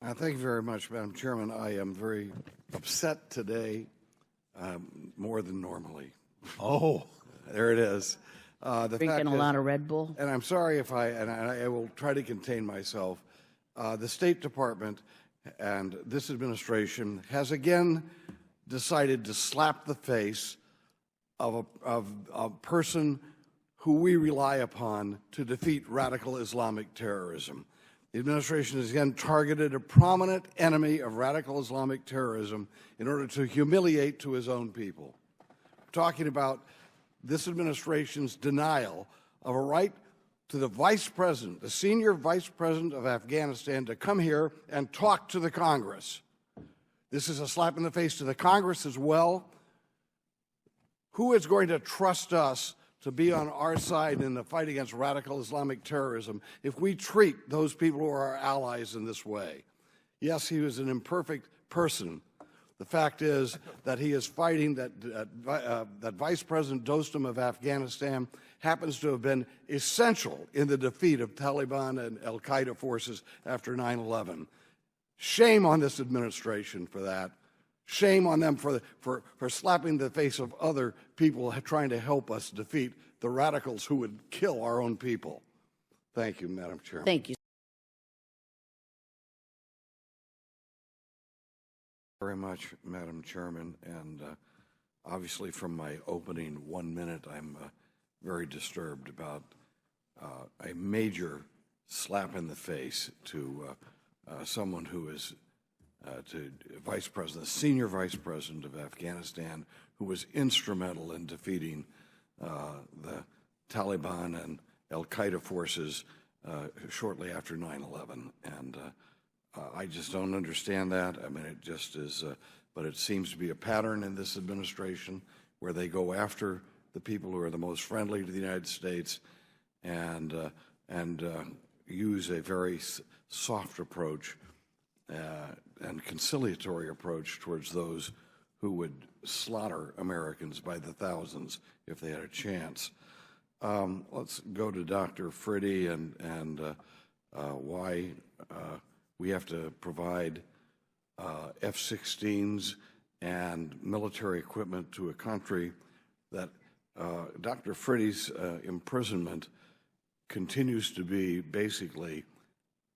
Thank you very much, Madam Chairman. I am very upset today, more than normally. Oh, There it is. Drinking a lot of Red Bull? And I'm sorry if I will try to contain myself. The State Department and this administration has again decided to slap the face of a person who we rely upon to defeat radical Islamic terrorism. The administration has again targeted a prominent enemy of radical Islamic terrorism in order to humiliate to his own people. We're talking about this administration's denial of a right to the Vice President, the senior Vice President of Afghanistan, to come here and talk to the Congress. This is a slap in the face to the Congress as well. Who is going to trust us to be on our side in the fight against radical Islamic terrorism if we treat those people who are our allies in this way? Yes, he was an imperfect person. The fact is that he is fighting that Vice President Dostum of Afghanistan happens to have been essential in the defeat of Taliban and al-Qaeda forces after 9/11. Shame on this administration for that. Shame on them for slapping the face of other people trying to help us defeat the radicals who would kill our own people. Thank you, Madam Chairman. Thank you. Very much, Madam Chairman, and obviously from my opening 1 minute, I'm very disturbed about a major slap in the face to someone who is to Vice President, Senior Vice President of Afghanistan, who was instrumental in defeating the Taliban and al-Qaeda forces shortly after 9/11. And I just don't understand that. I mean, it just is, but it seems to be a pattern in this administration where they go after the people who are the most friendly to the United States and use a very soft approach and conciliatory approach towards those who would slaughter Americans by the thousands if they had a chance. Let's go to Dr. Friddy and why we have to provide F-16s and military equipment to a country that Dr. Friddy's imprisonment continues to be basically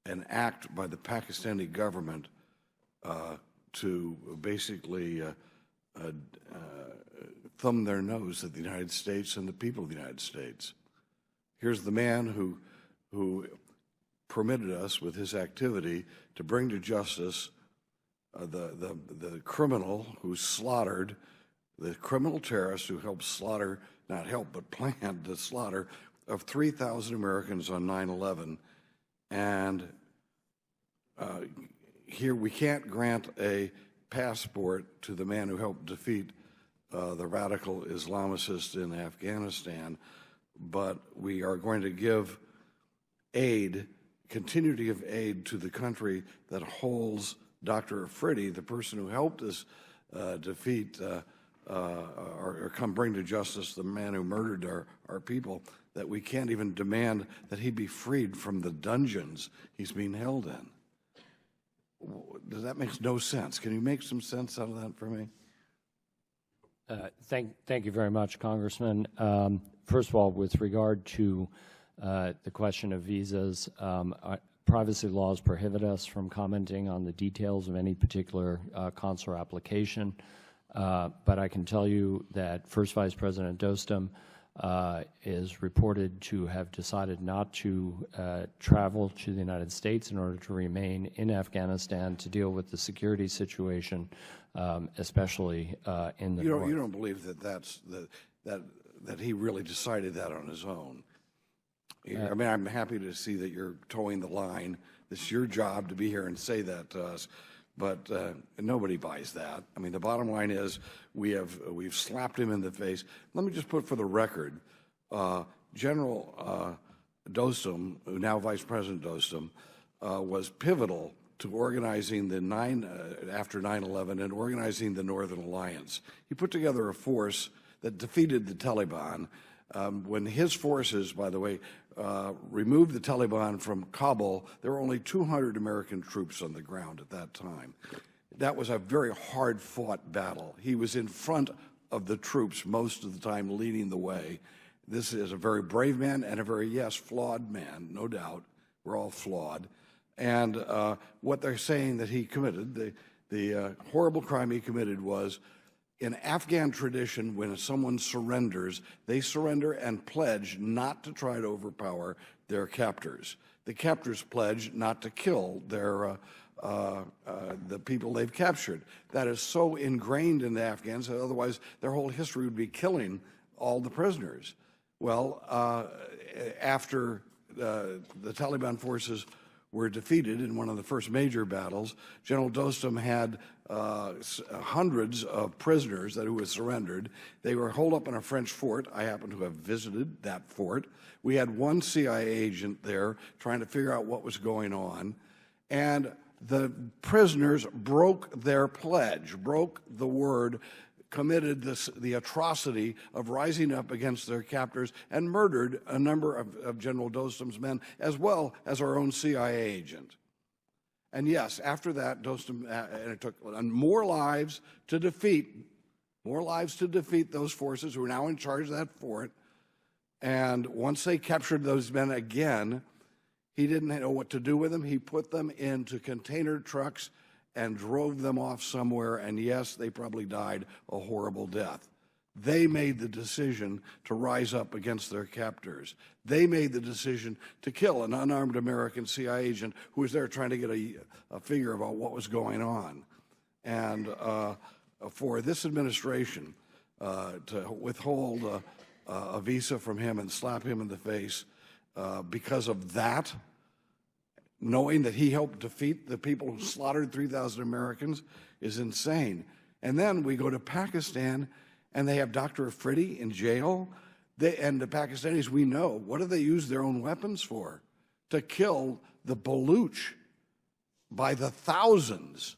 an act by the Pakistani government to basically thumb their nose at the United States and the people of the United States. Here's the man who permitted us with his activity to bring to justice the criminal who slaughtered, the criminal terrorist who helped slaughter, not help, but planned the slaughter of 3,000 Americans on 9/11. And here we can't grant a passport to the man who helped defeat the radical Islamicists in Afghanistan, but we are going to give aid, continue to give aid to the country that holds Dr. Friddy, the person who helped us defeat or come bring to justice the man who murdered our people, that we can't even demand that he be freed from the dungeons he's being held in. That makes no sense. Can you make some sense out of that for me? Thank you very much, Congressman. First of all, with regard to the question of visas, privacy laws prohibit us from commenting on the details of any particular consular application. But I can tell you that First Vice President Dostum is reported to have decided not to travel to the United States in order to remain in Afghanistan to deal with the security situation, especially in the north. You don't believe that he really decided that on his own? I mean, I'm happy to see that you're towing the line. It's your job to be here and say that to us, but nobody buys that. I mean, the bottom line is we've slapped him in the face. Let me just put for the record, General Dostum, now Vice President Dostum, was pivotal to organizing after 9/11 and organizing the Northern Alliance. He put together a force that defeated the Taliban When his forces, by the way, removed the Taliban from Kabul, there were only 200 American troops on the ground at that time. That was a very hard-fought battle. He was in front of the troops most of the time, leading the way. This is a very brave man and a very, yes, flawed man, no doubt. We're all flawed. And what they're saying that he committed, the horrible crime he committed was, in Afghan tradition, when someone surrenders, they surrender and pledge not to try to overpower their captors. The captors pledge not to kill their the people they've captured. That is so ingrained in the Afghans that otherwise their whole history would be killing all the prisoners. Well, after the Taliban forces were defeated in one of the first major battles, General Dostum had hundreds of prisoners who had surrendered. They were holed up in a French fort. I happen to have visited that fort. We had one CIA agent there trying to figure out what was going on. And the prisoners broke their pledge, broke the word, committed the atrocity of rising up against their captors and murdered a number of General Dostum's men, as well as our own CIA agent. And yes, after that, Dostum, and it took more lives to defeat those forces who are now in charge of that fort. And once they captured those men again, he didn't know what to do with them. He put them into container trucks and drove them off somewhere, and yes, they probably died a horrible death. They made the decision to rise up against their captors. They made the decision to kill an unarmed American CIA agent who was there trying to get a figure about what was going on. And for this administration to withhold a visa from him and slap him in the face because of that, knowing that he helped defeat the people who slaughtered 3,000 Americans, is insane. And then we go to Pakistan, and they have Dr. Afridi in jail. And the Pakistanis, we know, what do they use their own weapons for? To kill the Baluch by the thousands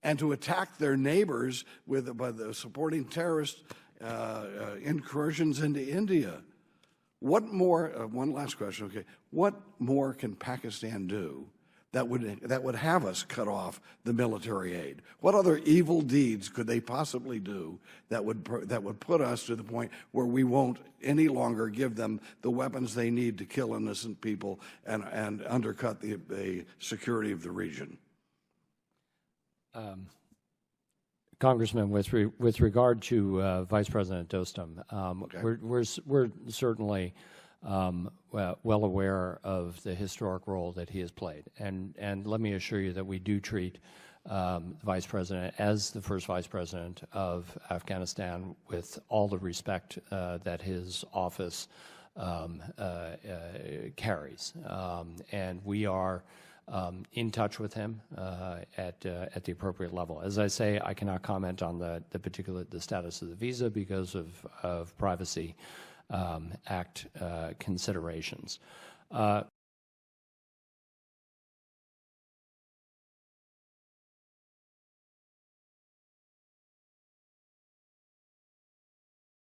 and to attack their neighbors by the supporting terrorist incursions into India. What more, one last question, okay. What more can Pakistan do that would have us cut off the military aid? What other evil deeds could they possibly do that would put us to the point where we won't any longer give them the weapons they need to kill innocent people and undercut the security of the region? Congressman, with regard to Vice President Dostum, Okay. we're certainly well aware of the historic role that he has played, and let me assure you that we do treat the Vice President as the first Vice President of Afghanistan with all the respect that his office carries, and we are in touch with him at the appropriate level. As I say, I cannot comment on the status of the visa because of Privacy Act considerations.